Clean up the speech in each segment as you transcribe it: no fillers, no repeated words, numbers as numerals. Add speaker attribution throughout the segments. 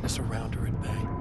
Speaker 1: darkness around her at bay.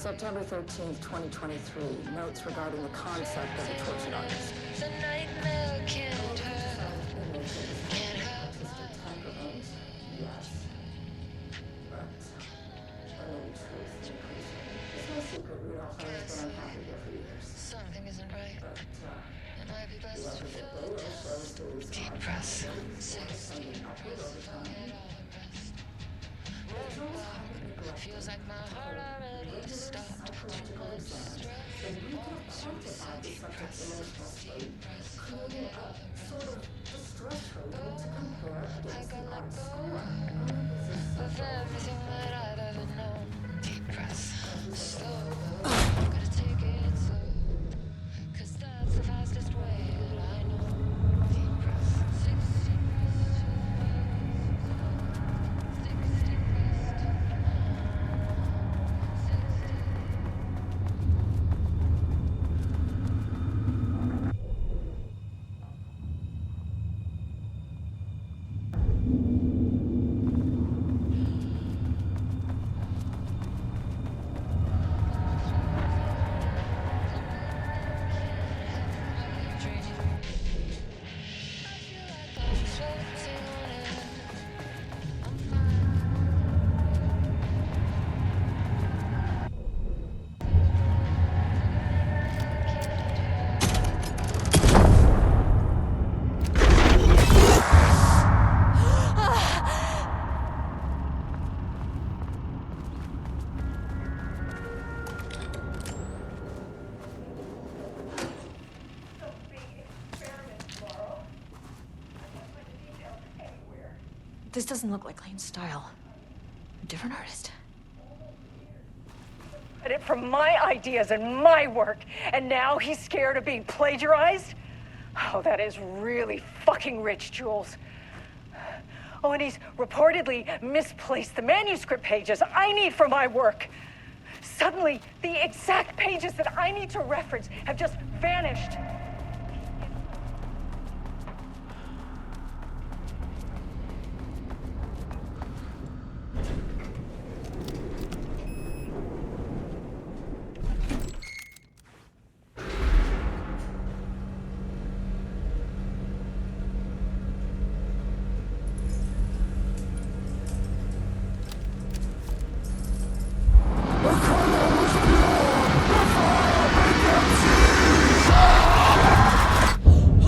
Speaker 1: September 13th, 2023. Notes regarding the concept of a tortured artist.
Speaker 2: The nightmare killed her. Can't help
Speaker 1: Temperament, yes. But there may be truth in increasing. It's no secret Rudolph has been unhappy here for years.
Speaker 2: something isn't right.
Speaker 1: But,
Speaker 2: It might be best to
Speaker 1: what
Speaker 2: fill
Speaker 1: Baylor
Speaker 2: it
Speaker 1: shows
Speaker 2: down.
Speaker 1: is
Speaker 2: Deep press. 60 press. Forget all the rest. Roadblock. Feels like my heart already stopped. Too much stress. Deep press. Deep press. Forget all the rest. I can let go of everything that I've ever known. Deep press. Slow. Gotta take it slow. 'Cause that's the fastest way that I know. Deep press. 60 press. 60 press. 60.
Speaker 3: This doesn't look like Lane's style. A different artist.
Speaker 4: Credit for my ideas and my work, and now he's scared of being plagiarized? Oh, that is really fucking rich, Jules. Oh, and he's reportedly misplaced the manuscript pages I need for my work. Suddenly, the exact pages that I need to reference have just vanished.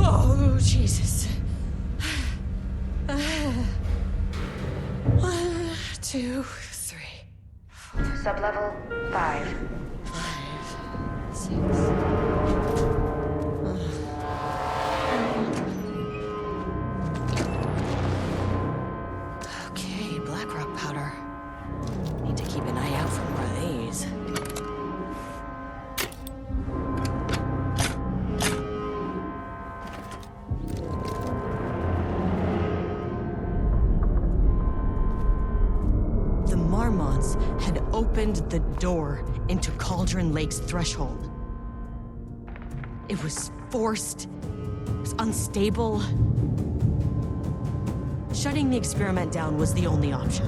Speaker 3: Oh, Jesus. 1, 2, 3.
Speaker 5: Sublevel 5.
Speaker 3: 5, 6. Okay, black rock powder. Need to keep an eye out for more of these. The Marmonts had opened the door into Cauldron Lake's threshold. It was forced. It was unstable. Shutting the experiment down was the only option.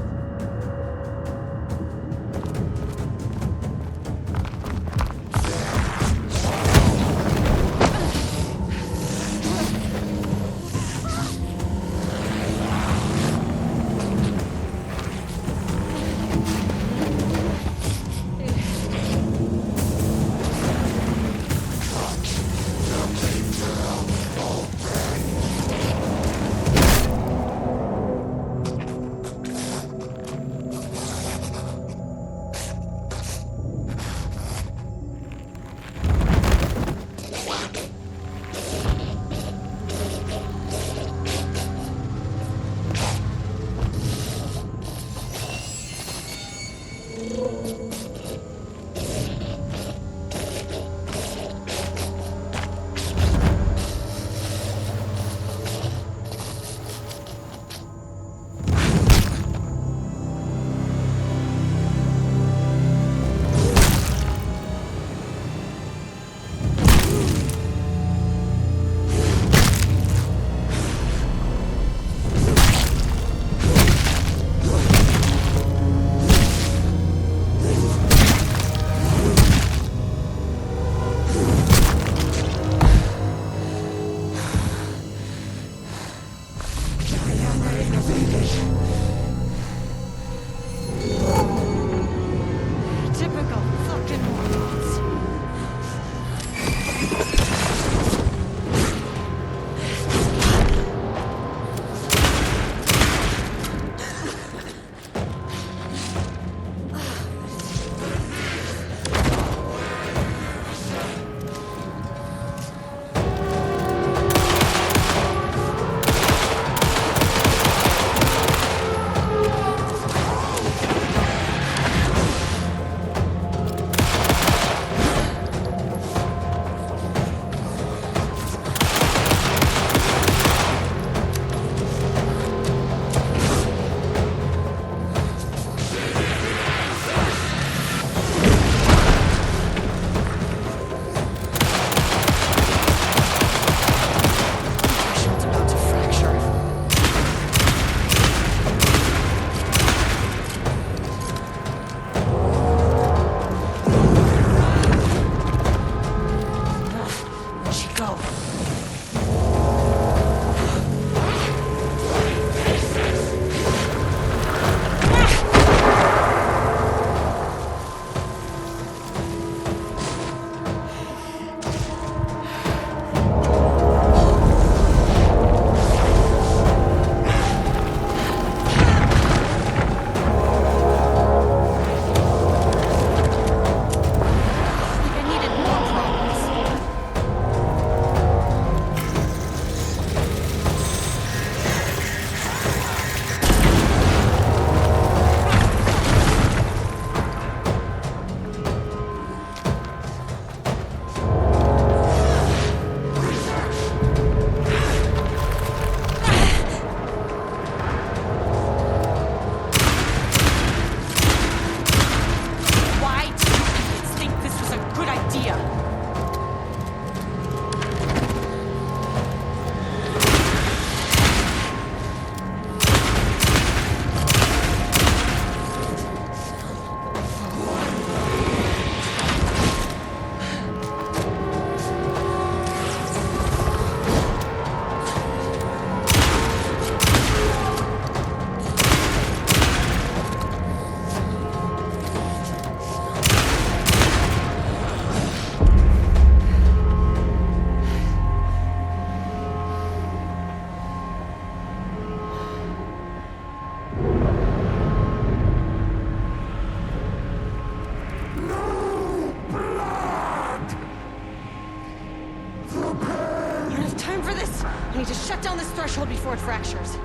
Speaker 3: threshold before it fractures.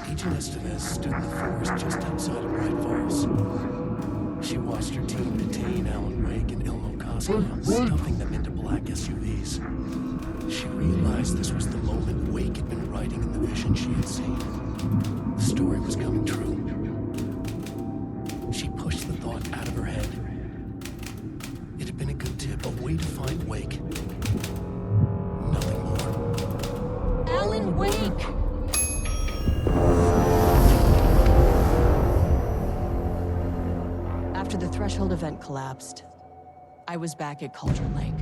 Speaker 6: Agent Estevez stood in the forest just outside of Bright Falls. She watched her team detain Alan Wake and Elmo Costello, stuffing them into black SUVs. She realized this was the moment Wake had been writing in the vision she had seen. The story was coming true. She pushed the thought out of her head. It had been a good tip, a way to find Wake. Nothing more.
Speaker 3: Alan Wake! After the threshold event collapsed, I was back at Cauldron Lake.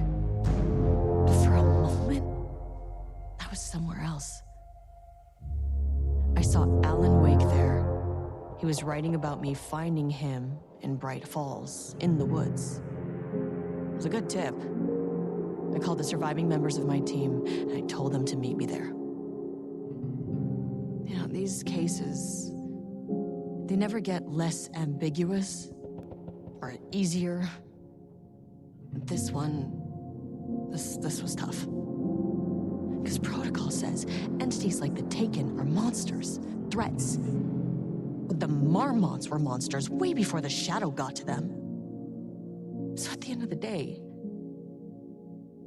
Speaker 3: But for a moment, I was somewhere else. I saw Alan Wake there. He was writing about me finding him in Bright Falls, in the woods. It was a good tip. I called the surviving members of my team, and I told them to meet me there. You know, these cases, they never get less ambiguous or easier. But this one, this was tough. Because protocol says entities like the Taken are monsters, threats. But the Marmots were monsters way before the Shadow got to them. So at the end of the day,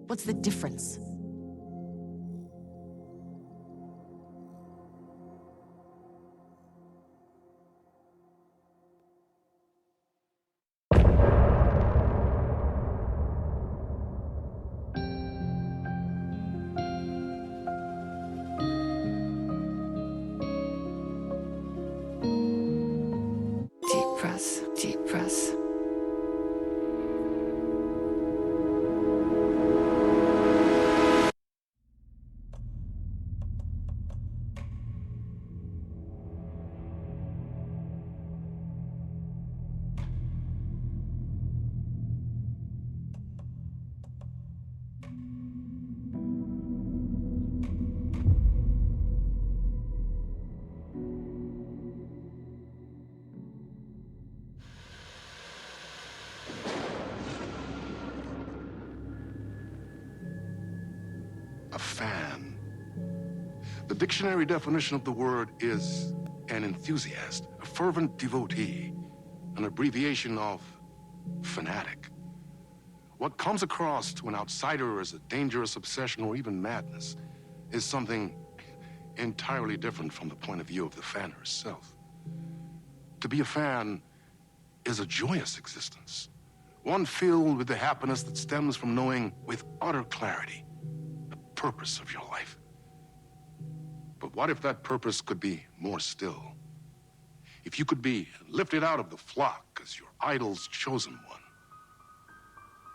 Speaker 3: what's the difference?
Speaker 2: Deep press.
Speaker 7: A fan. The dictionary definition of the word is an enthusiast, a fervent devotee, an abbreviation of fanatic. What comes across to an outsider as a dangerous obsession or even madness is something entirely different from the point of view of the fan herself. To be a fan is a joyous existence, one filled with the happiness that stems from knowing with utter clarity the purpose of your life. But what if that purpose could be more still? If you could be lifted out of the flock as your idol's chosen one,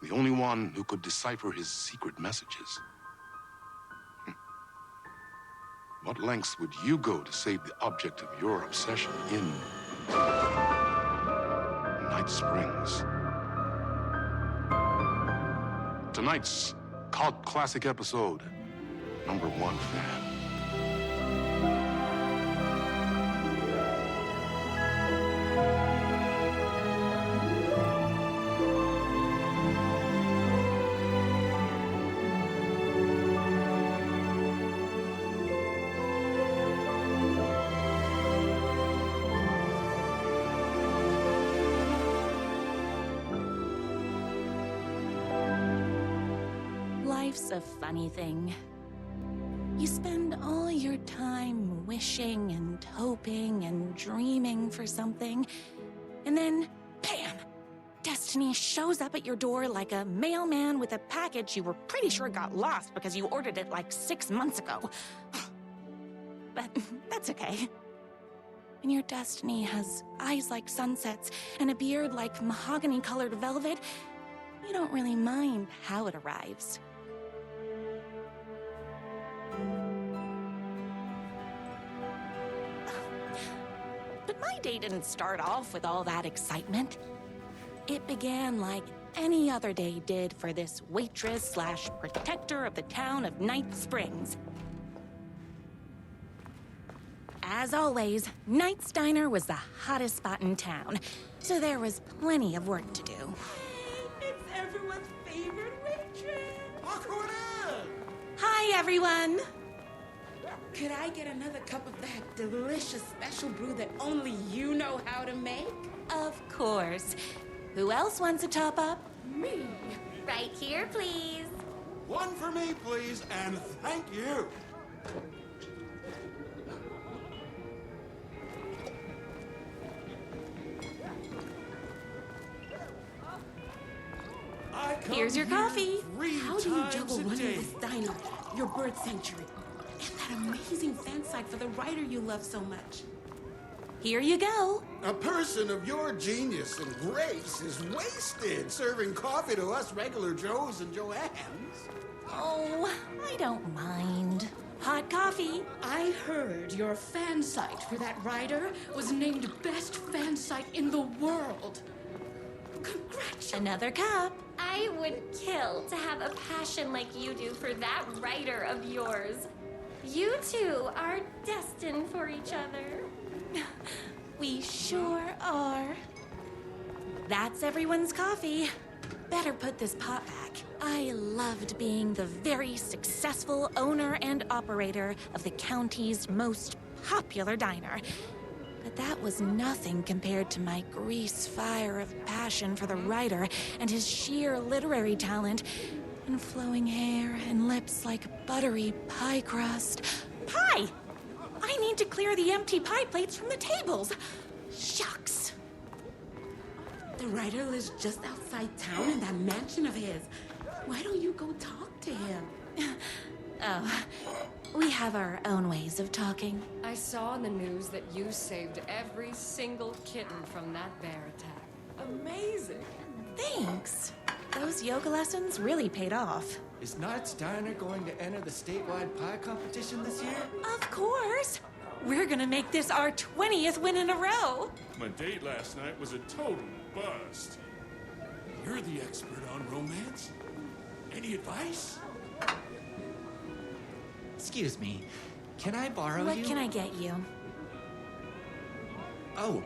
Speaker 7: the only one who could decipher his secret messages. What lengths would you go to save the object of your obsession in Night Springs? Tonight's cult classic episode, #1 fan.
Speaker 8: Life's a funny thing. You spend all your time wishing and hoping and dreaming for something, and then, bam! Destiny shows up at your door like a mailman with a package you were pretty sure got lost because you ordered it like 6 months ago. But that's okay. When your destiny has eyes like sunsets and a beard like mahogany-colored velvet, you don't really mind how it arrives. day didn't start off with all that excitement. It began like any other day did for this waitress slash protector of the town of Night Springs. As always, Knight's Diner was the hottest spot in town, so there was plenty of work to do.
Speaker 9: Hey, it's everyone's favorite waitress.
Speaker 8: Hi, everyone!
Speaker 9: Could I get another cup of that delicious special brew that only you know how to make?
Speaker 8: Of course. Who else wants a top up?
Speaker 9: Me.
Speaker 10: Right here, please.
Speaker 11: One for me, please, and thank you.
Speaker 8: Here's your coffee.
Speaker 9: How do you juggle running this diner, your bird sanctuary, and that amazing fan site for the writer you love so much?
Speaker 8: Here you go.
Speaker 11: A person of your genius and grace is wasted serving coffee to us regular Joes and Joannes.
Speaker 8: Oh, I don't mind. Hot coffee.
Speaker 9: I heard your fan site for that writer was named best fan site in the world. Congratulations.
Speaker 8: Another cup.
Speaker 10: I would kill to have a passion like you do for that writer of yours. You two are destined for each other.
Speaker 8: We sure are. That's everyone's coffee. Better put this pot back. I loved being the very successful owner and operator of the county's most popular diner. But that was nothing compared to my grease fire of passion for the writer and his sheer literary talent and flowing hair and lips like buttery pie crust. Pie! I need to clear the empty pie plates from the tables. Shucks.
Speaker 9: The writer lives just outside town in that mansion of his. Why don't you go talk to him?
Speaker 8: Oh, we have our own ways of talking.
Speaker 12: I saw in the news that you saved every single kitten from that bear attack. Amazing.
Speaker 8: Thanks. Those yoga lessons really paid off.
Speaker 13: Is Knight's Diner going to enter the statewide pie competition this year?
Speaker 8: Of course. We're gonna make this our 20th win in a row.
Speaker 14: My date last night was a total bust. You're the expert on romance. Any advice?
Speaker 13: Excuse me, can I borrow you?
Speaker 8: What can I get you?
Speaker 13: Oh.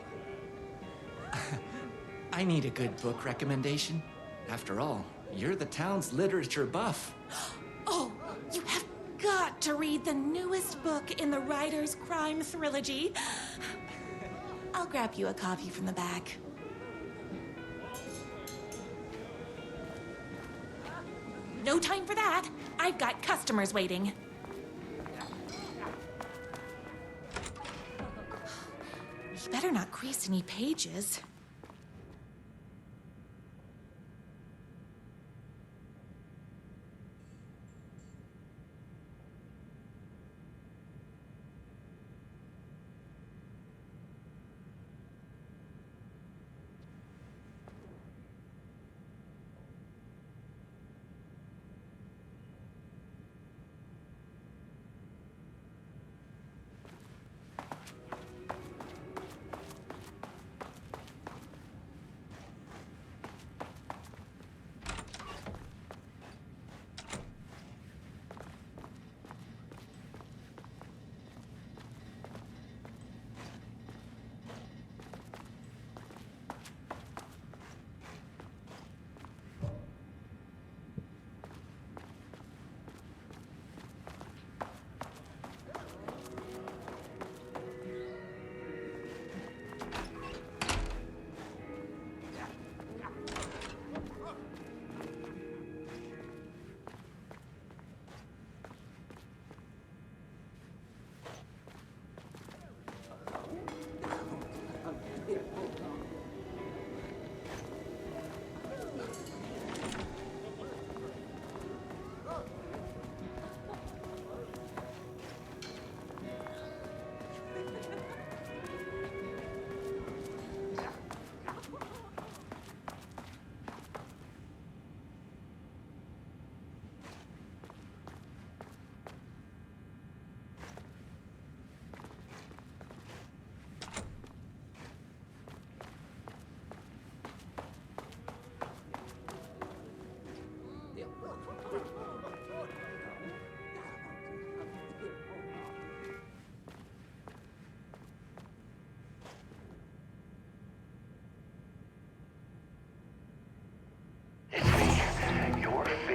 Speaker 13: I need a good book recommendation. After all, you're the town's literature buff.
Speaker 8: Oh, you have got to read the newest book in the Writer's Crime Trilogy. I'll grab you a copy from the back. No time for that. I've got customers waiting. You better not crease any pages.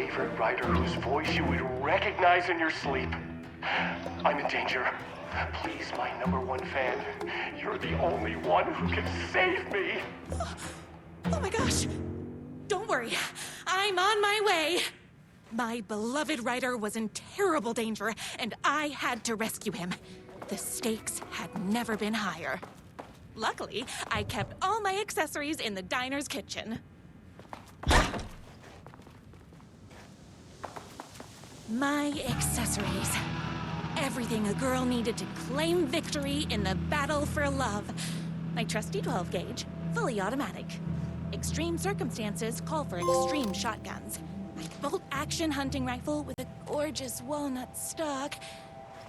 Speaker 15: favorite writer whose voice you would recognize in your sleep. I'm in danger. Please, my #1 fan, you're the only one who can save me.
Speaker 8: Oh my gosh! Don't worry, I'm on my way. My beloved writer was in terrible danger, and I had to rescue him. The stakes had never been higher. Luckily, I kept all my accessories in the diner's kitchen. My accessories. Everything a girl needed to claim victory in the battle for love. My trusty 12 gauge, fully automatic. Extreme circumstances call for extreme shotguns. My bolt-action hunting rifle with a gorgeous walnut stock.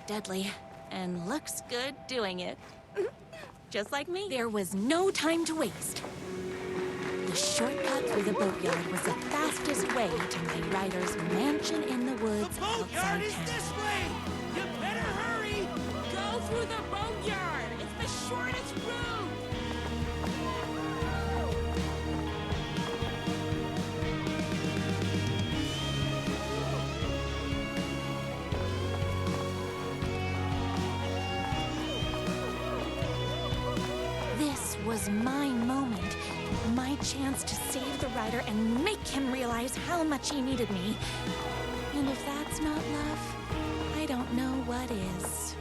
Speaker 8: Deadly, and looks good doing it. Just like me. There was no time to waste. The shortcut through the boatyard was the fastest way to my rider's mansion in the woods outside town.
Speaker 6: This way! You better hurry! Go through the boatyard! It's the shortest route!
Speaker 8: This was my moment. My chance to save the rider and make him realize how much he needed me. And if that's not love, I don't know what is.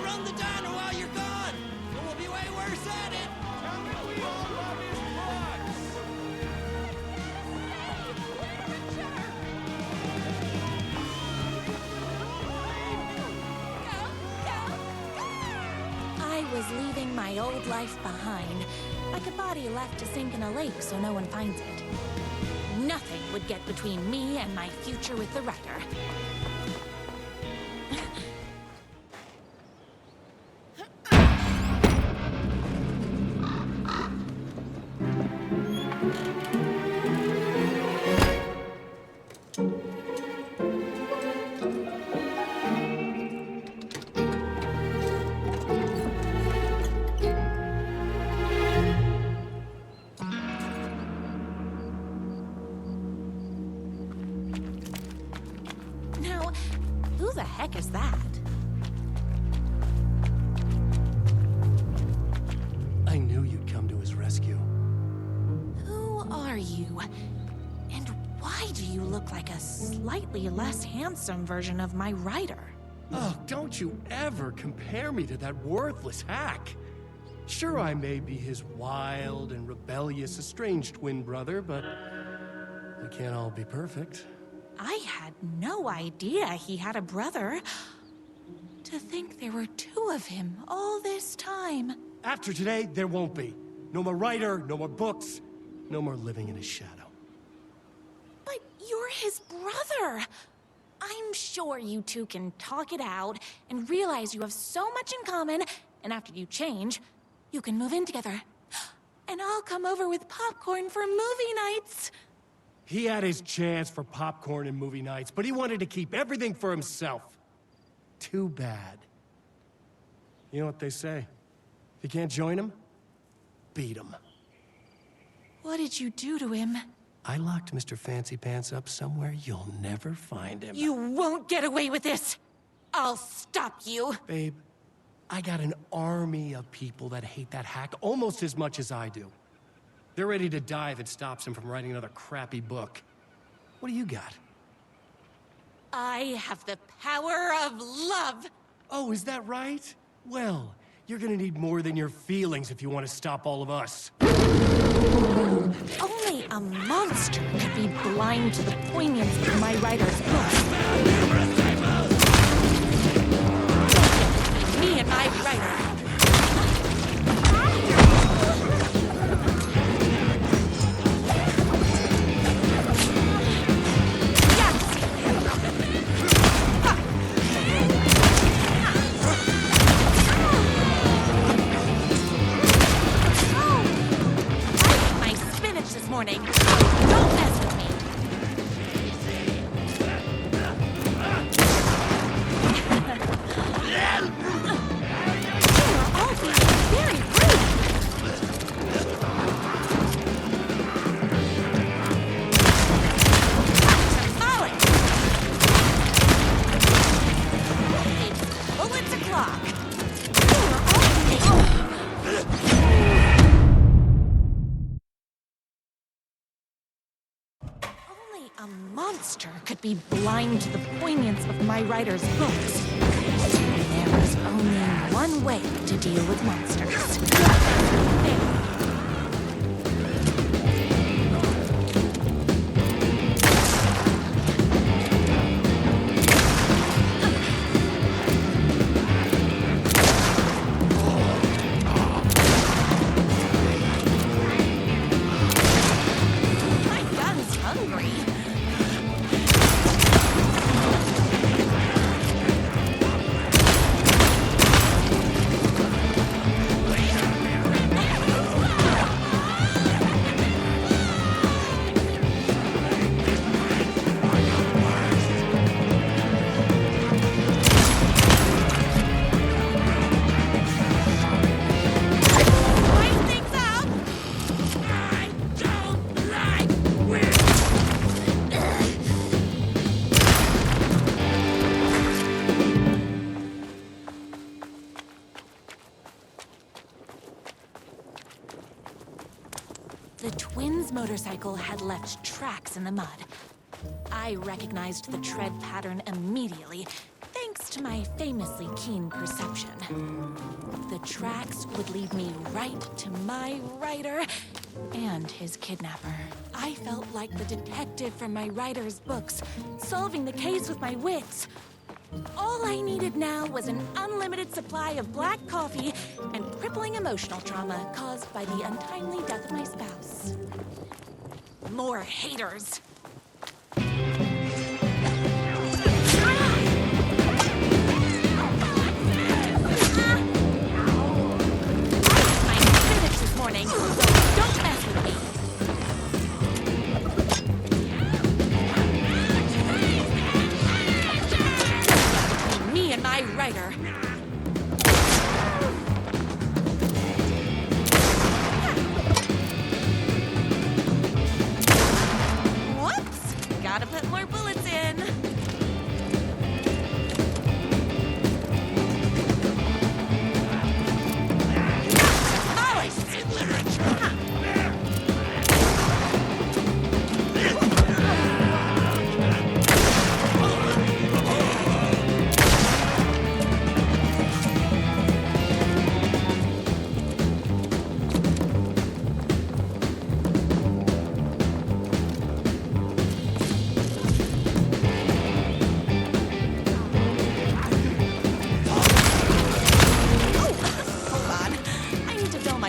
Speaker 6: Run the diner while you're gone! Or we'll be way worse at it! Tell me we all love his
Speaker 8: I was leaving my old life behind, like a body left to sink in a lake so no one finds it. Nothing would get between me and my future with the rider. Now, who the heck is that?
Speaker 6: I knew you'd come to his rescue.
Speaker 8: Who are you? And why do you look like a slightly less handsome version of my rider?
Speaker 6: Oh, don't you ever compare me to that worthless hack. Sure, I may be his wild and rebellious estranged twin brother, but we can't all be perfect.
Speaker 8: I had no idea he had a brother. To think there were two of him all this time.
Speaker 6: After today, there won't be. No more writer, no more books, no more living in his shadow.
Speaker 8: But you're his brother. I'm sure you two can talk it out and realize you have so much in common, and after you change, you can move in together. And I'll come over with popcorn for movie nights.
Speaker 6: He had his chance for popcorn and movie nights, but he wanted to keep everything for himself. Too bad. You know what they say? If you can't join him, beat him.
Speaker 8: What did you do to him?
Speaker 6: I locked Mr. Fancy Pants up somewhere you'll never find him.
Speaker 8: You won't get away with this! I'll stop you!
Speaker 6: Babe, I got an army of people that hate that hack almost as much as I do. They're ready to die if it stops him from writing another crappy book. What do you got?
Speaker 8: I have the power of love!
Speaker 6: Oh, is that right? Well, you're gonna need more than your feelings if you want to stop all of us.
Speaker 8: Only a monster could be blind to the poignancy of my writer's book. Me and my writer. Morning. Don't mess with me. monster could be blind to the poignance of my writer's books. There is only one way to deal with monsters. The twins' motorcycle had left tracks in the mud. I recognized the tread pattern immediately, thanks to my famously keen perception. The tracks would lead me right to my writer and his kidnapper. I felt like the detective from my writer's books, solving the case with my wits. All I needed now was an unlimited supply of black coffee and crippling emotional trauma caused by the untimely death of my spouse. More haters. This morning, so don't mess with me. Me and my writer. Whoops! Gotta put more bullets in.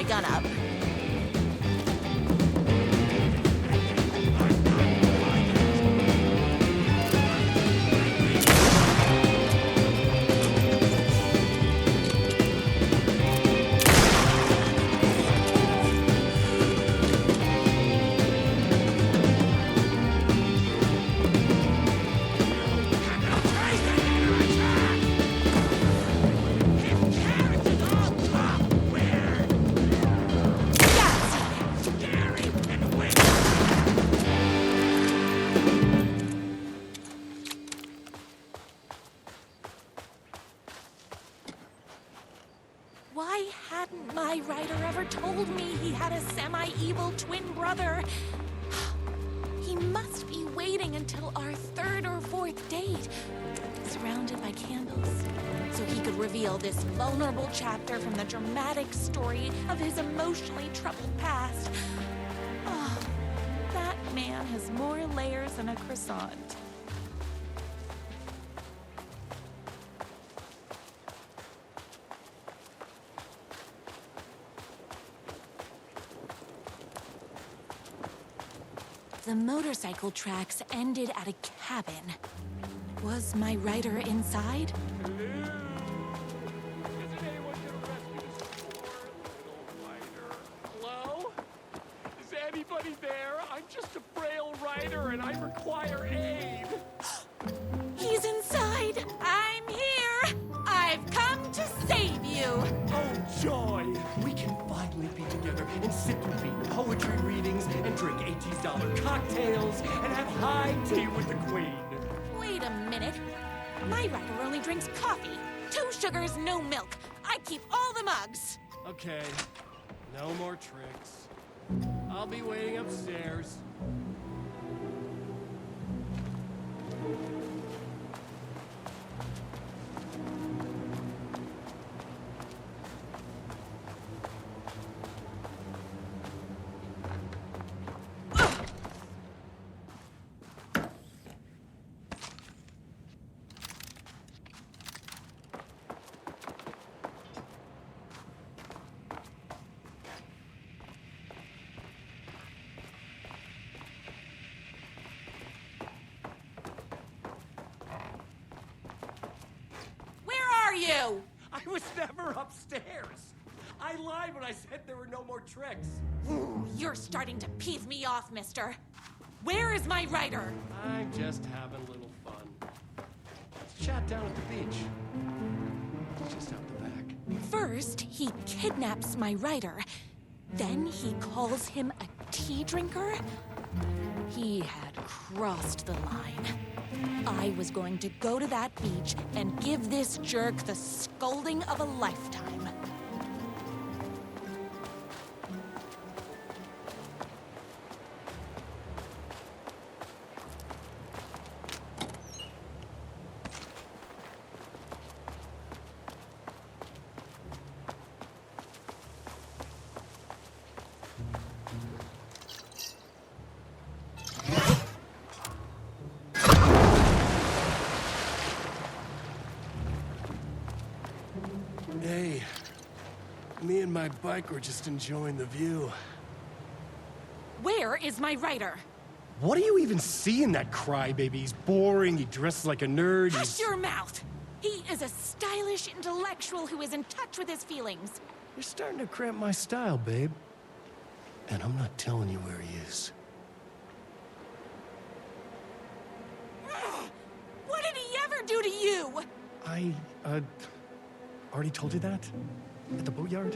Speaker 8: Gun up. Why hadn't my writer ever told me he had a semi-evil twin brother? He must be waiting until our third or fourth date, surrounded by candles, so he could reveal this vulnerable chapter from the dramatic story of his emotionally troubled past. Oh, that man has more layers than a croissant. The motorcycle tracks ended at a cabin. Was my writer inside?
Speaker 15: Hello? Is anybody there? I'm just a frail writer and I require aid.
Speaker 8: He's inside! I'm here! I've come to save you!
Speaker 15: Oh, joy! We can finally be together and sit through the poetry readings and drink $18 cocktails and have high tea with the queen.
Speaker 8: Wait a minute. My writer only drinks coffee. 2 sugars, no milk. I keep all the mugs.
Speaker 15: Okay, no more tricks. I'll be waiting upstairs.
Speaker 8: you?
Speaker 6: I was never upstairs. I lied when I said there were no more tricks.
Speaker 8: You're starting to piss me off, mister. Where is my writer?
Speaker 6: I'm just having a little fun. Let's chat down at the beach. It's just out the back.
Speaker 8: First, he kidnaps my writer. Then he calls him a tea drinker. He had crossed the line. I was going to go to that beach and give this jerk the scolding of a lifetime.
Speaker 6: Hey, me and my bike were just enjoying the view.
Speaker 8: Where is my writer?
Speaker 6: What do you even see in that crybaby? He's boring, he dresses like a nerd,
Speaker 8: Hush your mouth! He is a stylish intellectual who is in touch with his feelings.
Speaker 6: You're starting to cramp my style, babe. And I'm not telling you where he is.
Speaker 8: What did he ever do to you?
Speaker 6: I, already told you that? At the boatyard?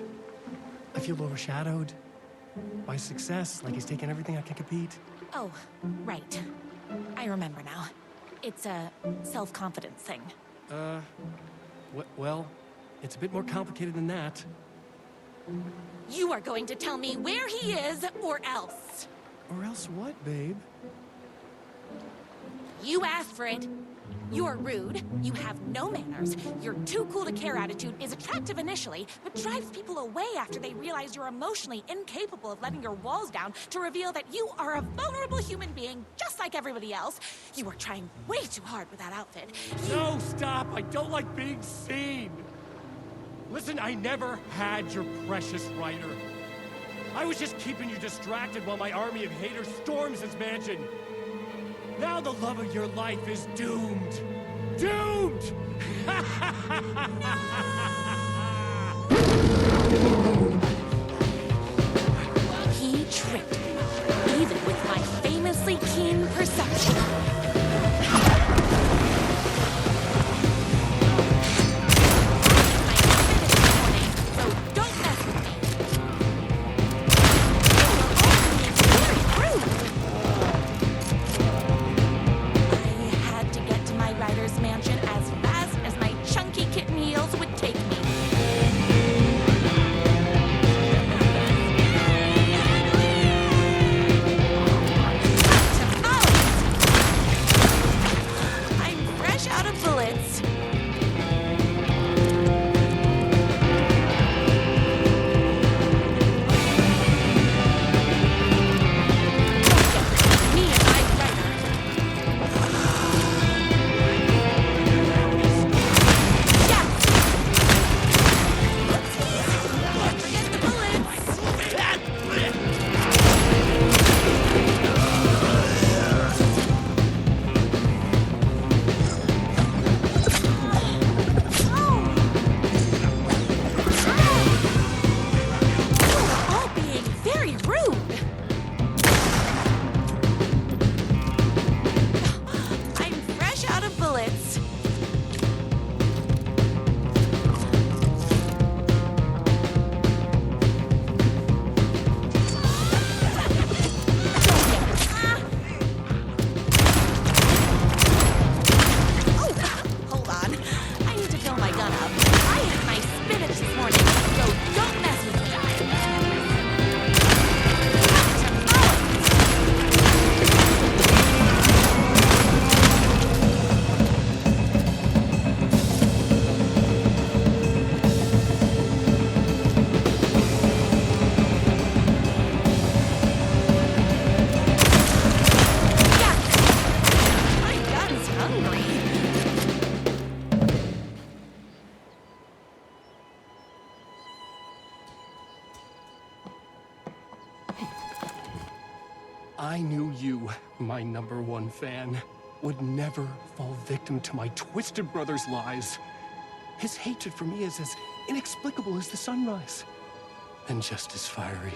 Speaker 6: I feel overshadowed by success, like he's taking everything I can compete.
Speaker 8: Oh, right. I remember now. It's a self-confidence thing.
Speaker 6: Well, it's a bit more complicated than that.
Speaker 8: You are going to tell me where he is, or else.
Speaker 6: Or else what, babe?
Speaker 8: You asked for it. You're rude, you have no manners, your too cool to care attitude is attractive initially, but drives people away after they realize you're emotionally incapable of letting your walls down to reveal that you are a vulnerable human being just like everybody else. You are trying way too hard with that outfit.
Speaker 6: No, stop! I don't like being seen! Listen, I never had your precious writer. I was just keeping you distracted while my army of haters storms his mansion. Now the love of your life is doomed. Doomed!
Speaker 8: He tricked me, even with my famously keen perception. Mansion as fast as my chunky kitten heels would take me. I'm fresh out of bullets.
Speaker 6: I knew you, my #1 fan, would never fall victim to my twisted brother's lies. His hatred for me is as inexplicable as the sunrise, and just as fiery.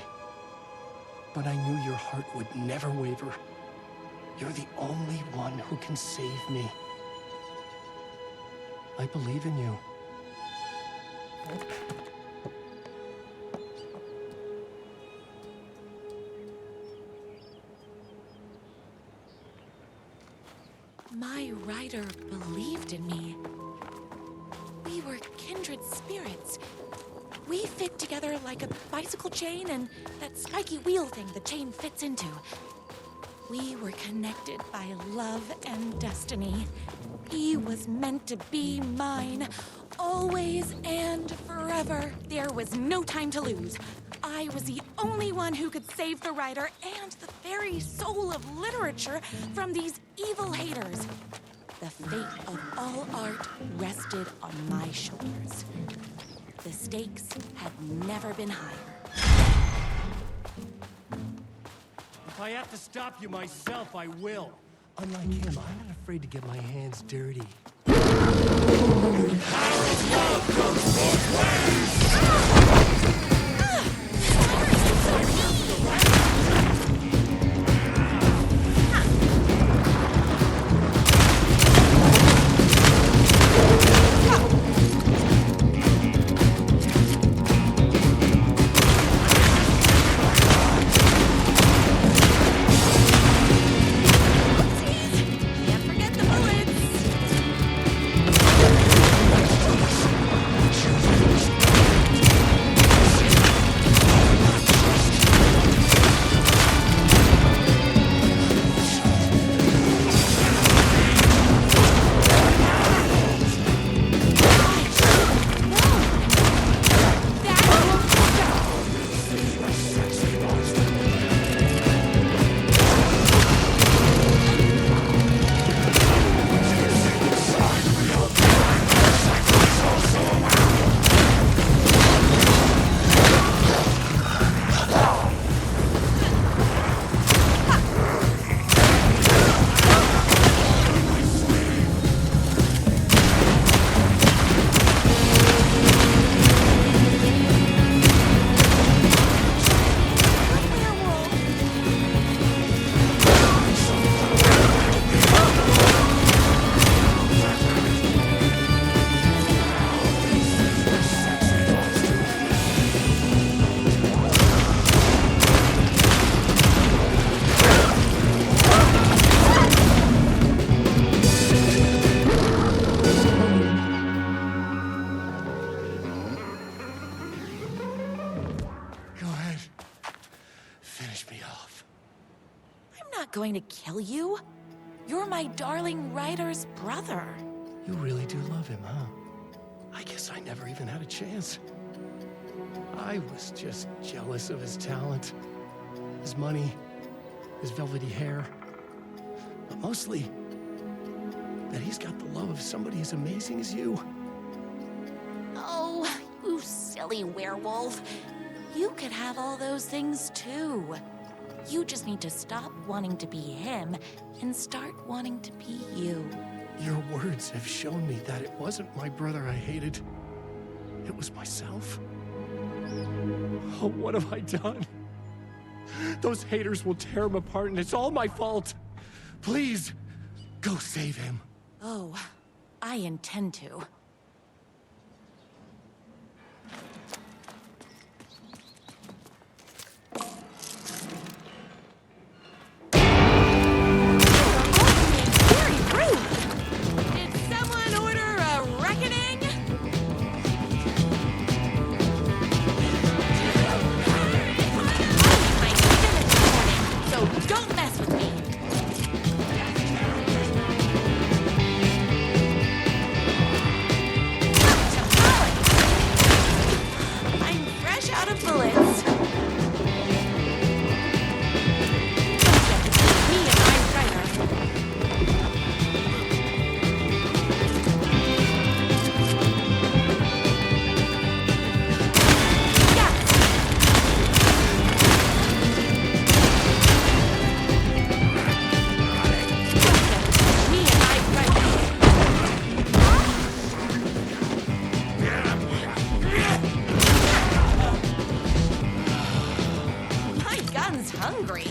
Speaker 6: But I knew your heart would never waver. You're the only one who can save me. I believe in you.
Speaker 8: My rider believed in me. We were kindred spirits. We fit together like a bicycle chain and that spiky wheel thing the chain fits into. We were connected by love and destiny. He was meant to be mine, always and forever. There was no time to lose. I was the only one who could save the writer and the very soul of literature from these evil haters. The fate of all art rested on my shoulders. The stakes had never been higher.
Speaker 6: If I have to stop you myself, I will. Unlike him, I'm not afraid to get my hands dirty.
Speaker 8: Going to kill you? You're my darling writer's brother.
Speaker 6: You really do love him, huh? I guess I never even had a chance. I was just jealous of his talent, his money, his velvety hair. But mostly, that he's got the love of somebody as amazing as you.
Speaker 8: Oh, you silly werewolf. You could have all those things too. You just need to stop wanting to be him and start wanting to be you.
Speaker 6: Your words have shown me that it wasn't my brother I hated. It was myself. Oh, what have I done? Those haters will tear him apart, and it's all my fault. Please, go save him.
Speaker 8: Oh, I intend to. hungry.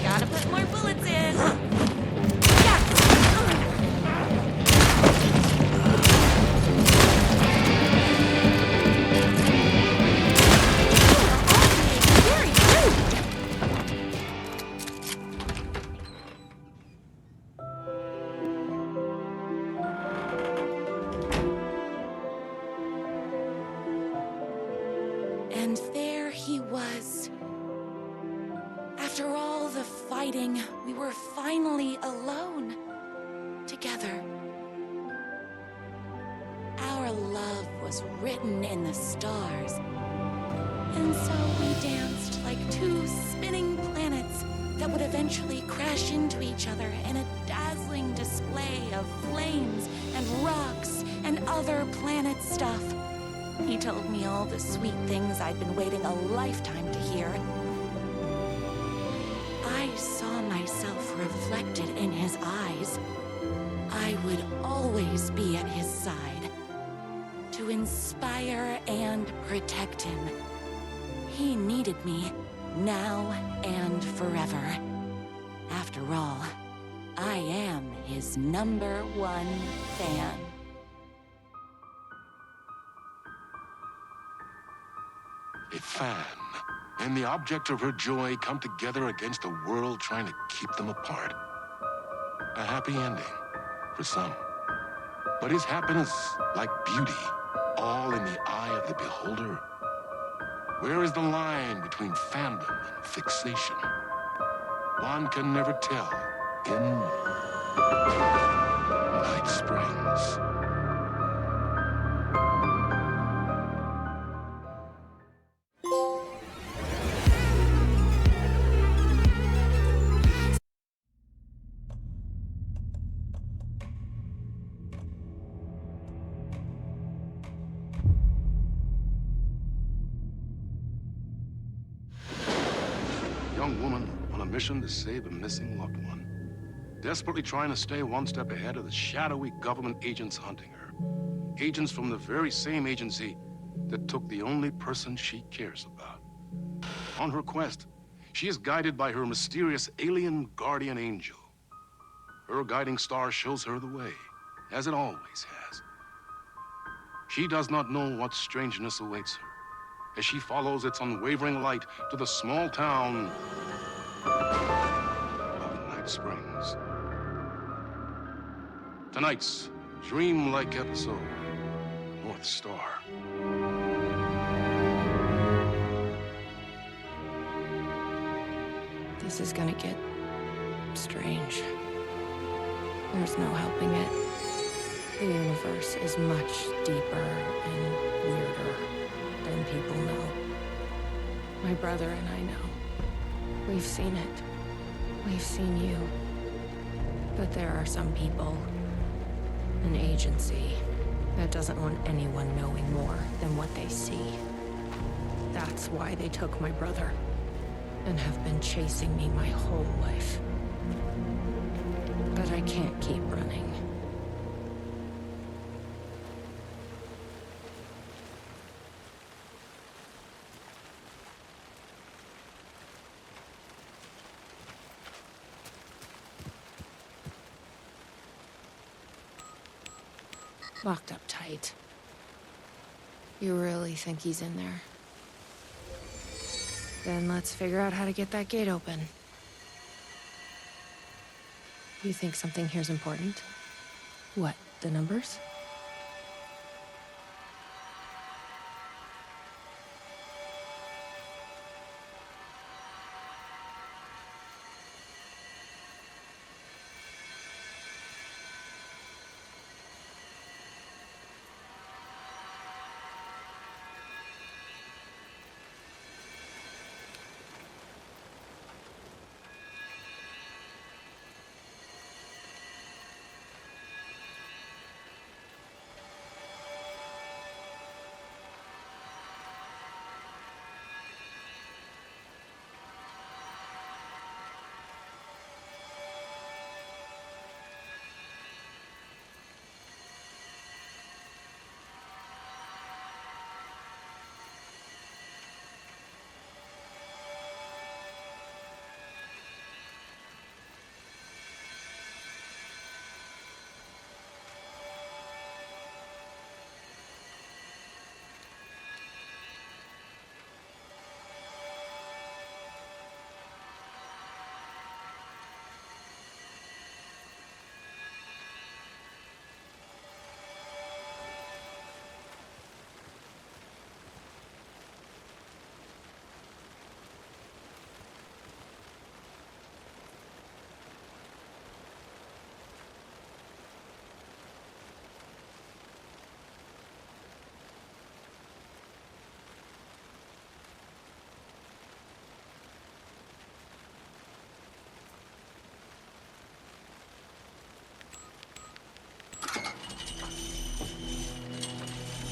Speaker 8: Gotta put more bullets in. And there he was. After all the fighting, we were finally alone. Together. Our love was written in the stars. And so we danced like two spinning planets that would eventually crash into each other in a dazzling display of flames and rocks and other planet stuff. He told me all the sweet things I'd been waiting a lifetime to hear. I saw myself reflected in his eyes. I would always be at his side, to inspire and protect him. He needed me, now and forever. After all, I am his #1 fan.
Speaker 7: A fan and the object of her joy come together against a world trying to keep them apart. A happy ending for some. But is happiness, like beauty, all in the eye of the beholder? Where is the line between fandom and fixation? One can never tell in Night Springs. Young woman on a mission to save a missing loved one, desperately trying to stay one step ahead of the shadowy government agents hunting her. Agents from the very same agency that took the only person she cares about. On her quest, she is guided by her mysterious alien guardian angel. Her guiding star shows her the way, as it always has. She does not know what strangeness awaits her as she follows its unwavering light to the small town of Night Springs. Tonight's dreamlike episode, North Star.
Speaker 16: This is gonna get strange. There's no helping it. The universe is much deeper and weirder than people know. My brother and I know. We've seen it. We've seen you. But there are some people, an agency, that doesn't want anyone knowing more than what they see. That's why they took my brother and have been chasing me my whole life. But I can't keep running. Locked up tight. You really think he's in there? Then let's figure out how to get that gate open. You think something here's important? What, the numbers?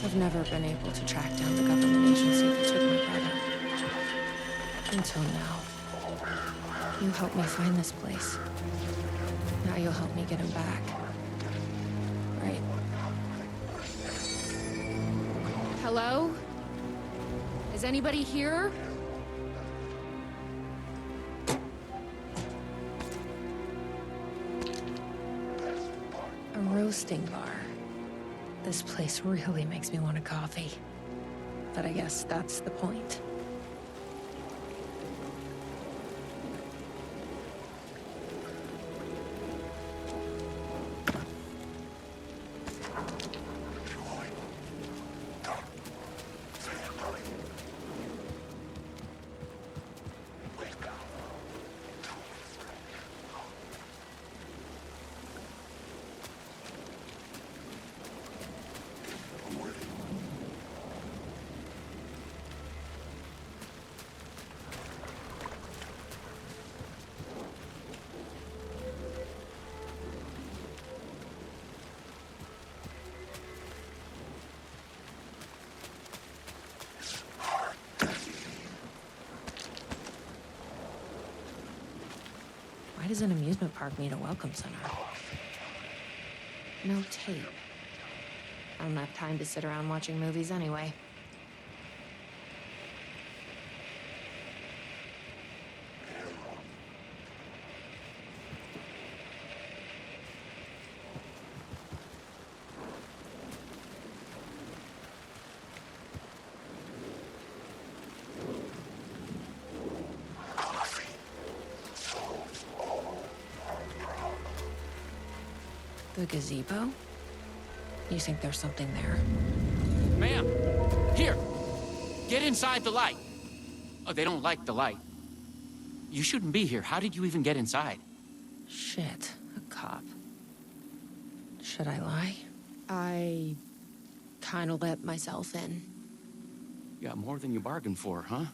Speaker 16: I've never been able to track down the government agency that took my brother. Until now. You helped me find this place. Now you'll help me get him back. Right? Hello? Is anybody here? A roasting bar. This place really makes me want a coffee. But I guess that's the point. Why does an amusement park need a welcome center? No tape. I don't have time to sit around watching movies anyway. The gazebo? You think there's something there?
Speaker 17: Ma'am! Here! Get inside the light! Oh, they don't like the light. You shouldn't be here. How did you even get inside?
Speaker 16: Shit, a cop. Should I lie? I kinda let myself in.
Speaker 17: You got more than you bargained for, huh?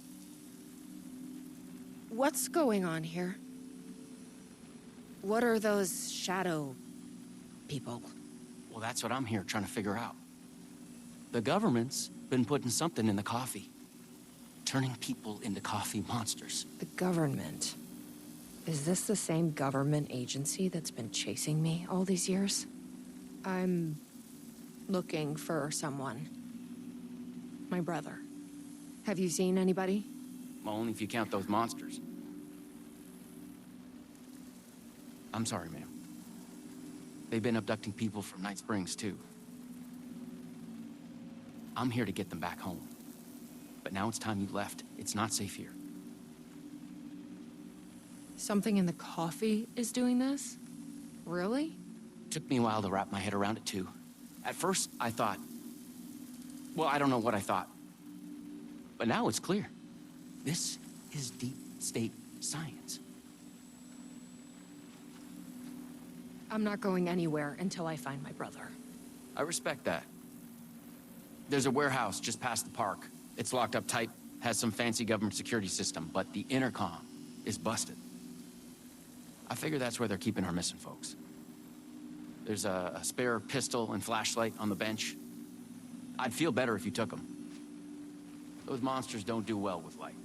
Speaker 16: What's going on here? What are those shadow people?
Speaker 17: Well, that's what I'm here trying to figure out. The government's been putting something in the coffee. Turning people into coffee monsters.
Speaker 16: The government? Is this the same government agency that's been chasing me all these years? I'm looking for someone. My brother. Have you seen anybody?
Speaker 17: Well, only if you count those monsters. I'm sorry, ma'am. They've been abducting people from Night Springs, too. I'm here to get them back home. But now it's time you left. It's not safe here.
Speaker 16: Something in the coffee is doing this? Really?
Speaker 17: Took me a while to wrap my head around it, too. At first, I thought... Well, I don't know what I thought. But now it's clear. This is deep state science.
Speaker 16: I'm not going anywhere until I find my brother.
Speaker 17: I respect that. There's a warehouse just past the park. It's locked up tight, has some fancy government security system, but the intercom is busted. I figure that's where they're keeping our missing folks. There's a spare pistol and flashlight on the bench. I'd feel better if you took them. Those monsters don't do well with light.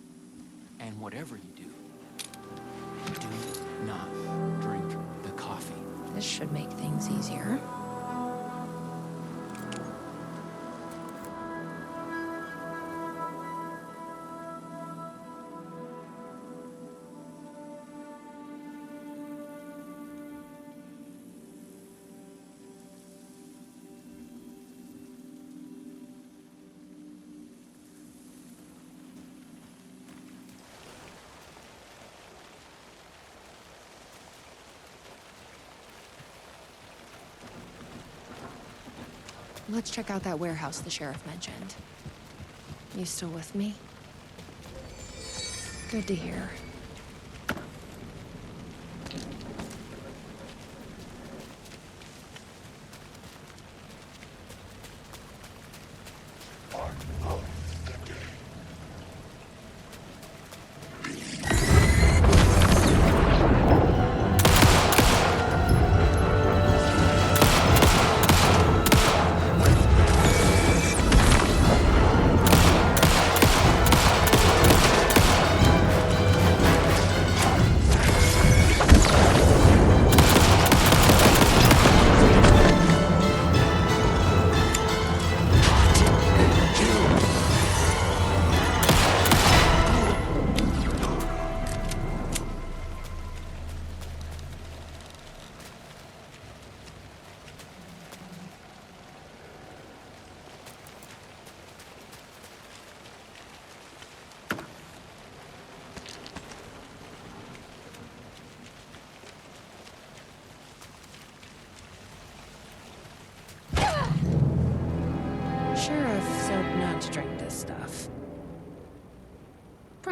Speaker 17: And whatever you do not drink the coffee.
Speaker 16: This should make things easier. Let's check out that warehouse the sheriff mentioned. You still with me? Good to hear.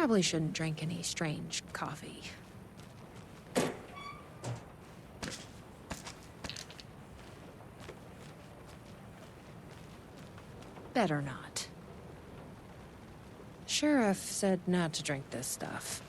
Speaker 16: Probably shouldn't drink any strange coffee. Better not. Sheriff said not to drink this stuff.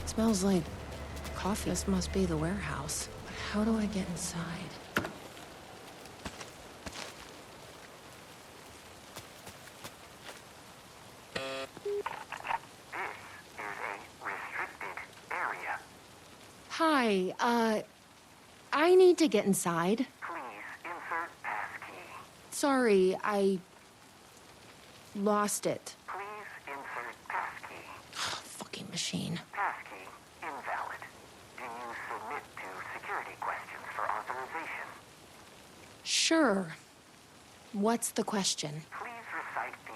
Speaker 16: Smells like coffee. This must be the warehouse. But how do I get inside? Hi, I need to get inside.
Speaker 15: Please insert passkey.
Speaker 16: Sorry, I lost it.
Speaker 15: Please insert passkey.
Speaker 16: Fucking machine.
Speaker 15: Passkey invalid. Do you submit to security questions for authorization?
Speaker 16: Sure. What's the question?
Speaker 5: Please recite the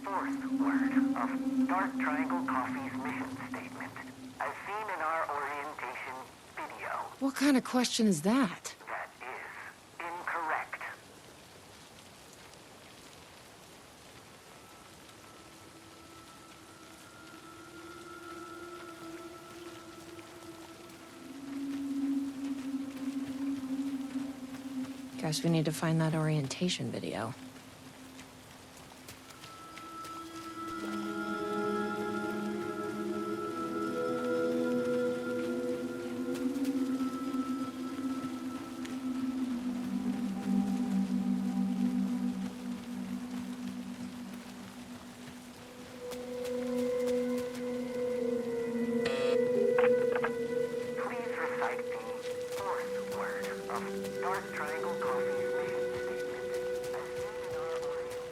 Speaker 5: fourth word of Dark Triangle Coffee's mission statement, as seen in our orientation video.
Speaker 16: What kind of question is that?
Speaker 5: That is incorrect.
Speaker 16: Guess we need to find that orientation video.
Speaker 5: Please recite the fourth word of Dark Triangle Coffee's mission statement, as seen in our orientation.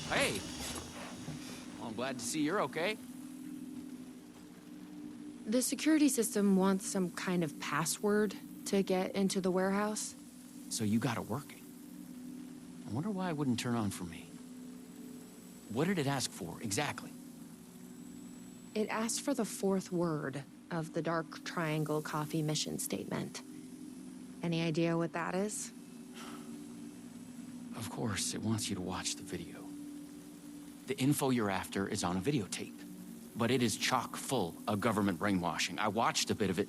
Speaker 17: Hey! Well, I'm glad to see you're okay.
Speaker 16: The security system wants some kind of password to get into the warehouse.
Speaker 17: So you got it working. I wonder why it wouldn't turn on for me. What did it ask for, exactly?
Speaker 16: It asked for the fourth word of the Dark Triangle Coffee mission statement. Any idea what that is?
Speaker 17: Of course, it wants you to watch the video. The info you're after is on a videotape, but it is chock full of government brainwashing. I watched a bit of it.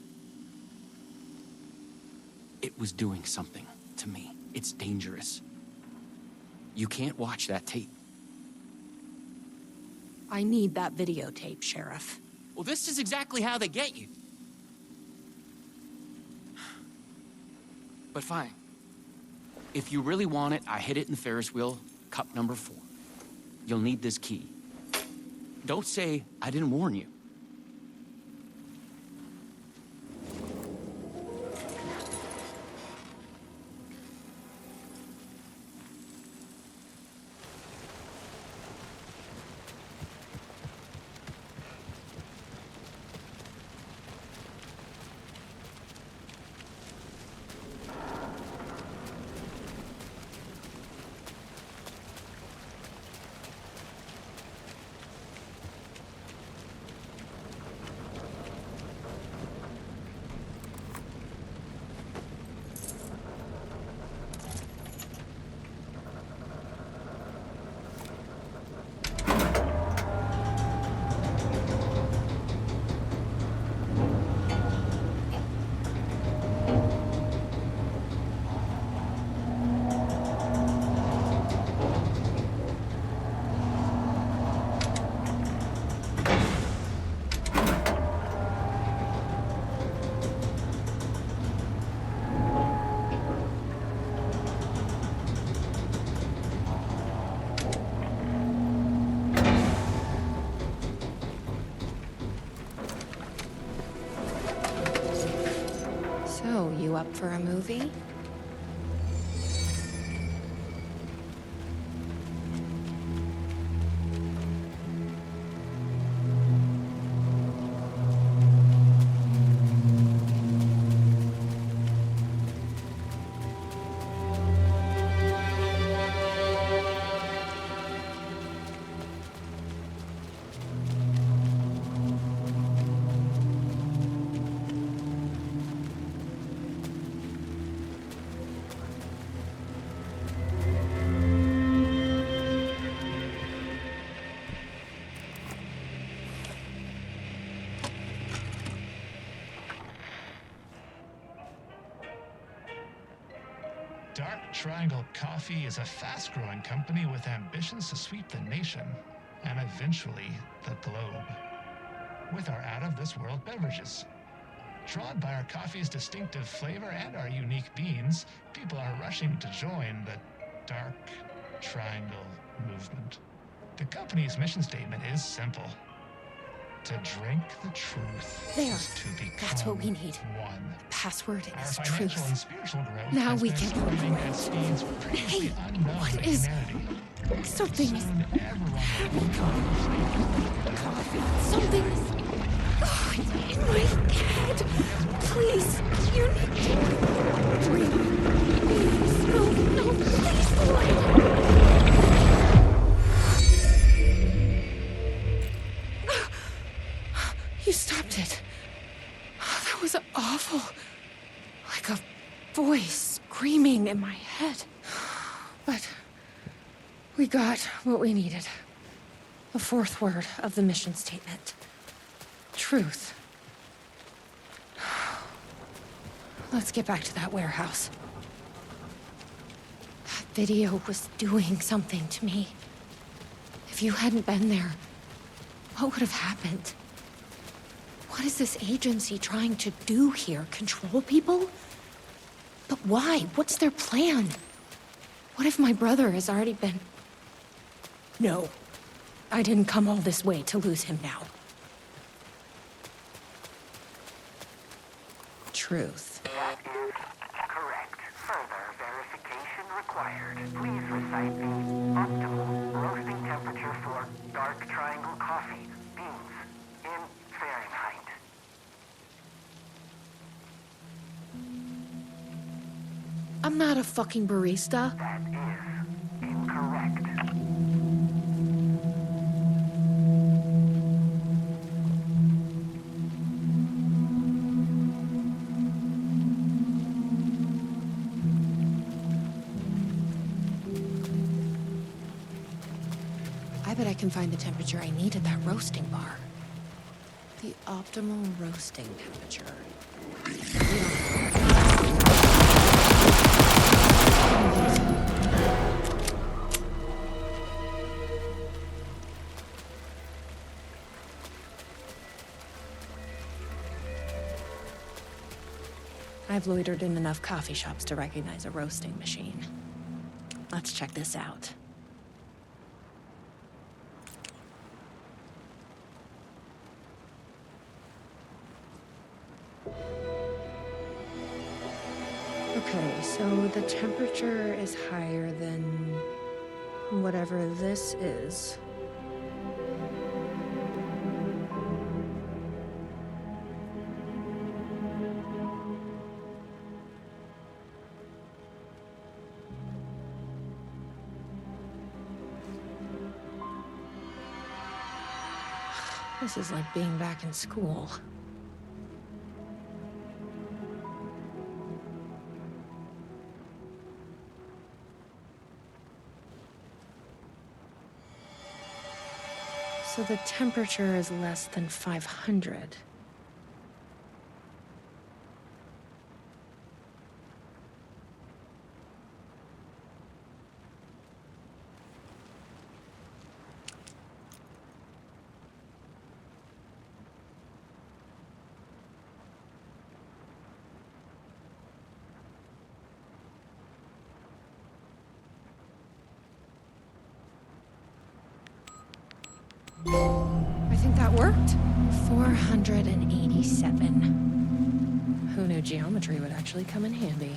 Speaker 17: It was doing something to me. It's dangerous. You can't watch that tape.
Speaker 16: I need that videotape, Sheriff.
Speaker 17: Well, this is exactly how they get you. But fine. If you really want it, I hid it in the Ferris wheel, cup number 4. You'll need this key. Don't say I didn't warn you.
Speaker 16: So, you up for a movie?
Speaker 18: Dark Triangle Coffee is a fast-growing company with ambitions to sweep the nation and eventually the globe with our out-of-this-world beverages. Drawn by our coffee's distinctive flavor and our unique beans, people are rushing to join the Dark Triangle movement. The company's mission statement is simple. To drink the truth
Speaker 16: There.
Speaker 18: is to become
Speaker 16: That's what we need.
Speaker 18: one.
Speaker 16: Password
Speaker 18: Our
Speaker 16: is
Speaker 18: financial and
Speaker 16: truth.
Speaker 18: spiritual growth
Speaker 16: Now
Speaker 18: has
Speaker 16: we
Speaker 18: been
Speaker 16: can
Speaker 18: accelerating
Speaker 16: operate.
Speaker 18: at speeds previously
Speaker 16: Hey,
Speaker 18: unknown
Speaker 16: what
Speaker 18: to
Speaker 16: is-
Speaker 18: humanity.
Speaker 16: Something is...
Speaker 18: Soon everyone will be
Speaker 16: Coffee. Something is... Oh, it's in my head. Please, you need to... Breathe. Please, no, please, Lord. You stopped it. That was awful. Like a voice screaming in my head. But we got what we needed. The 4th word of the mission statement. Truth. Let's get back to that warehouse. That video was doing something to me. If you hadn't been there, what would have happened? What is this agency trying to do here? Control people? But why? What's their plan? What if my brother has already been... No. I didn't come all this way to lose him now. Truth.
Speaker 5: That is correct. Further verification required. Please recite the optimal roasting temperature for Dark Triangle coffee beans in Fahrenheit.
Speaker 16: I'm not a fucking barista.
Speaker 5: That is incorrect.
Speaker 16: bet I can find the temperature I need at that roasting bar. The optimal roasting temperature. I've loitered in enough coffee shops to recognize a roasting machine. Let's check this out. Okay, so the temperature is higher than whatever this is. This is like being back in school. So the temperature is less than 500. I think that worked. 487. Who knew geometry would actually come in handy?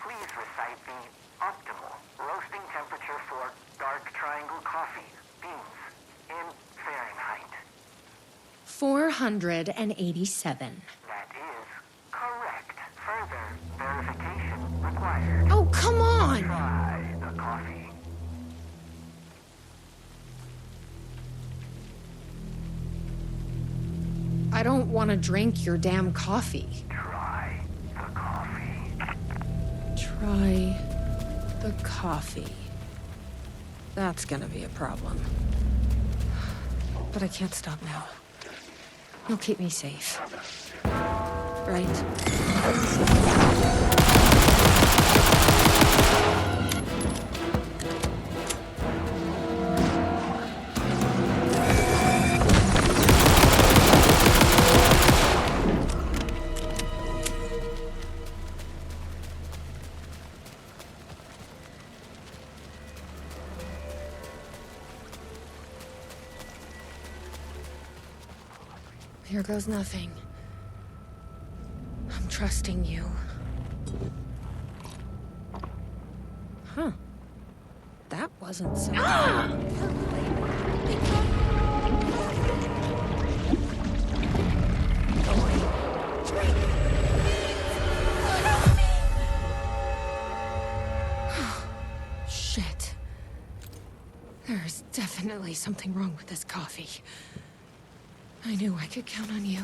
Speaker 5: Please recite the optimal roasting temperature for dark triangle coffee beans in Fahrenheit.
Speaker 16: 487.
Speaker 5: That is correct. Further verification required.
Speaker 16: Oh, come on!
Speaker 5: Try the coffee.
Speaker 16: I don't want to drink your damn coffee.
Speaker 5: Try the coffee.
Speaker 16: Try the coffee. That's gonna be a problem. But I can't stop now. You'll keep me safe. Right? Here goes nothing. I'm trusting you. Huh. That wasn't so... Shit. There's definitely something wrong with this coffee. I knew I could count on you.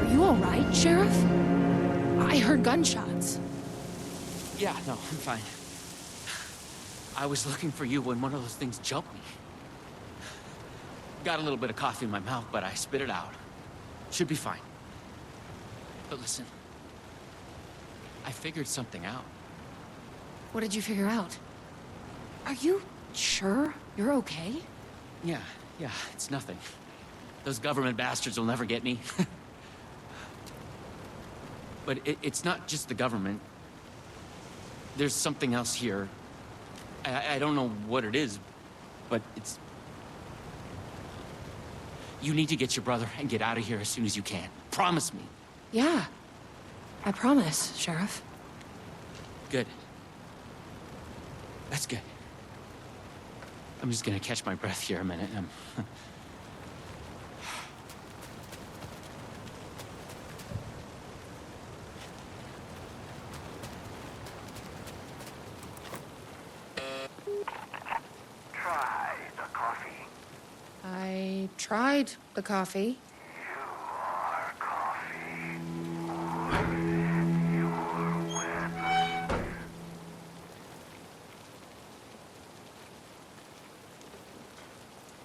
Speaker 16: Are you all right, Sheriff? I heard gunshots.
Speaker 17: Yeah, no, I'm fine. I was looking for you when one of those things jumped me. Got a little bit of coffee in my mouth, but I spit it out. Should be fine. But listen, I figured something out.
Speaker 16: What did you figure out? Are you sure you're okay?
Speaker 17: Yeah, it's nothing. Those government bastards will never get me. But it's not just the government. There's something else here. I don't know what it is, but it's... You need to get your brother and get out of here as soon as you can. Promise me.
Speaker 16: Yeah. I promise, Sheriff.
Speaker 17: Good. That's good. I'm just gonna catch my breath here a minute.
Speaker 5: Try the coffee.
Speaker 16: I tried the coffee.
Speaker 5: Our coffee. Within your web.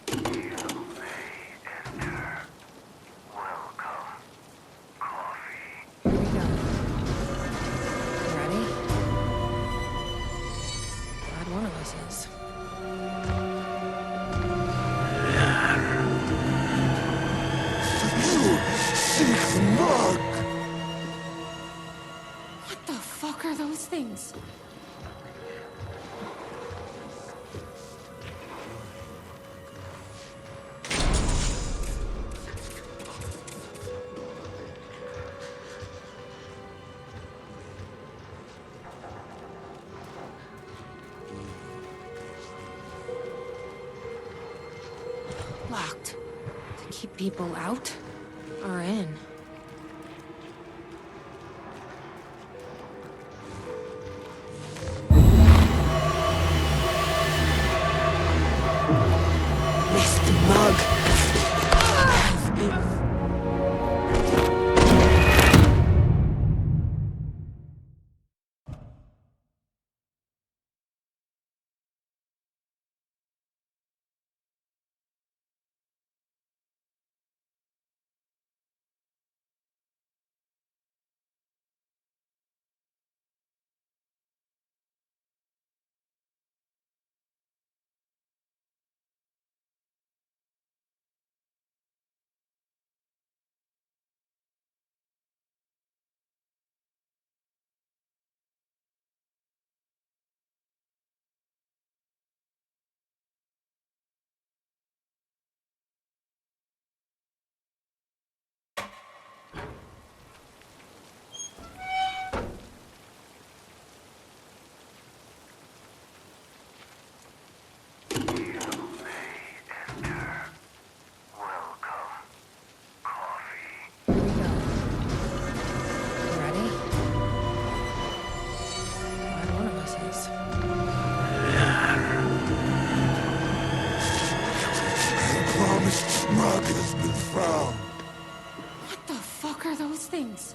Speaker 5: You may enter. Welcome. Coffee.
Speaker 16: Here we go. You ready? Glad one of us is. What the fuck are those things? Locked. To keep people out or in. Missed mug.
Speaker 11: Mug has been found.
Speaker 16: What the fuck are those things?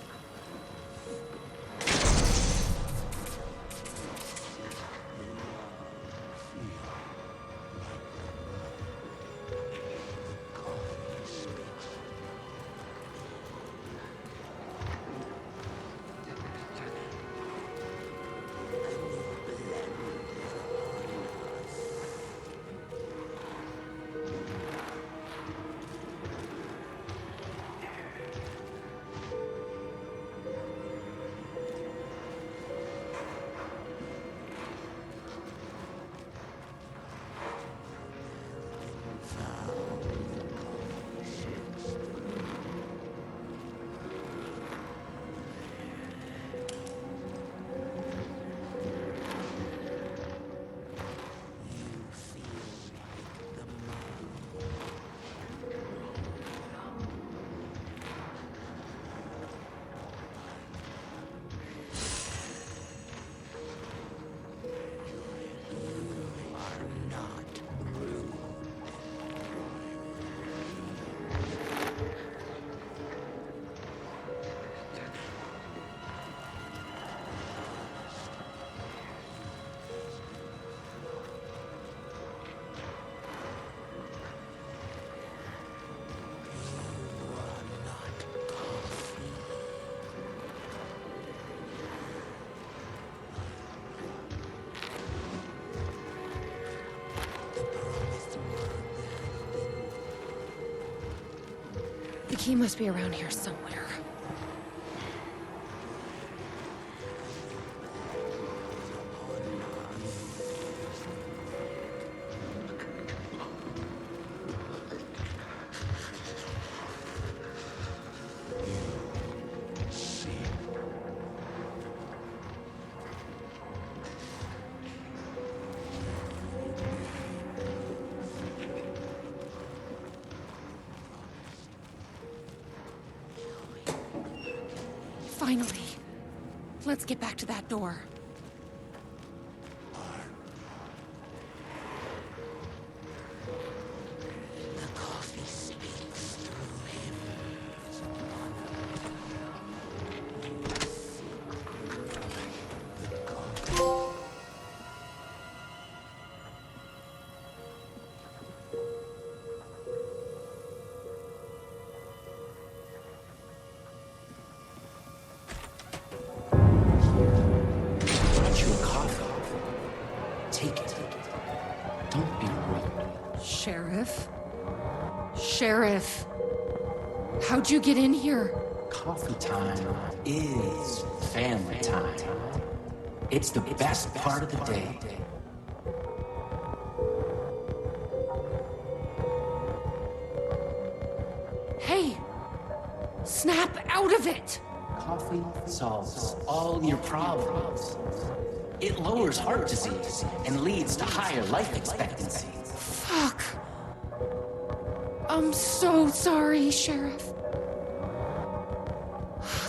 Speaker 16: The key must be around here somewhere.
Speaker 9: Finally. Let's get back to that door.
Speaker 11: The coffee speaks through him.
Speaker 17: Brought you a coffee. Take it. Don't be rude.
Speaker 9: Sheriff? Sheriff! How'd you get in here?
Speaker 17: Coffee time is family time. It's the best part of the day.
Speaker 9: Hey! Snap out of it!
Speaker 17: Coffee solves all your problems. It lowers heart disease and leads to higher life expectancy.
Speaker 9: Fuck. I'm so sorry, Sheriff.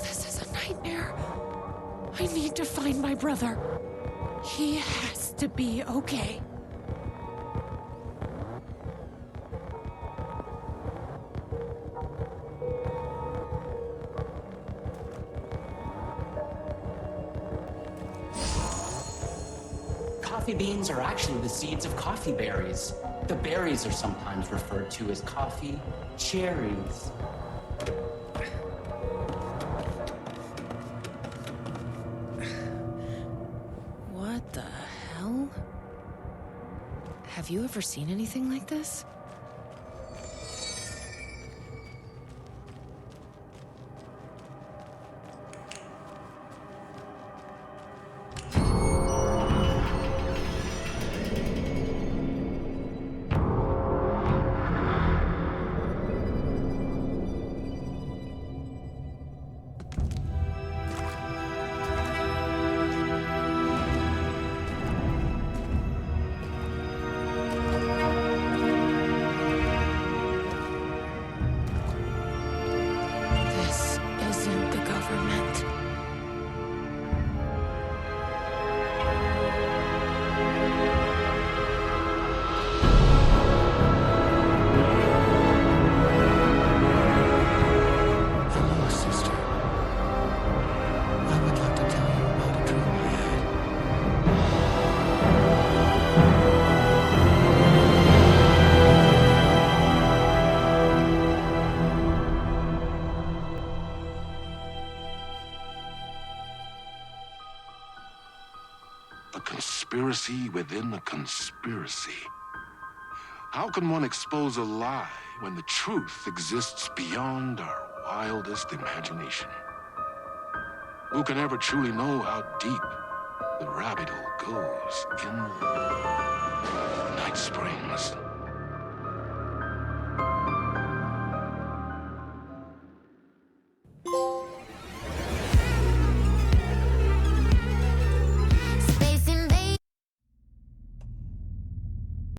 Speaker 9: This is a nightmare. I need to find my brother. He has to be okay.
Speaker 17: Coffee beans are actually the seeds of coffee berries. The berries are sometimes referred to as coffee cherries.
Speaker 16: What the hell? Have you ever seen anything like this?
Speaker 9: This isn't the government.
Speaker 6: Hello, sister. I would like to tell you about a dream I had.
Speaker 7: A conspiracy within a conspiracy. How can one expose a lie when the truth exists beyond our wildest imagination? Who can ever truly know how deep the rabbit hole goes in Night Springs?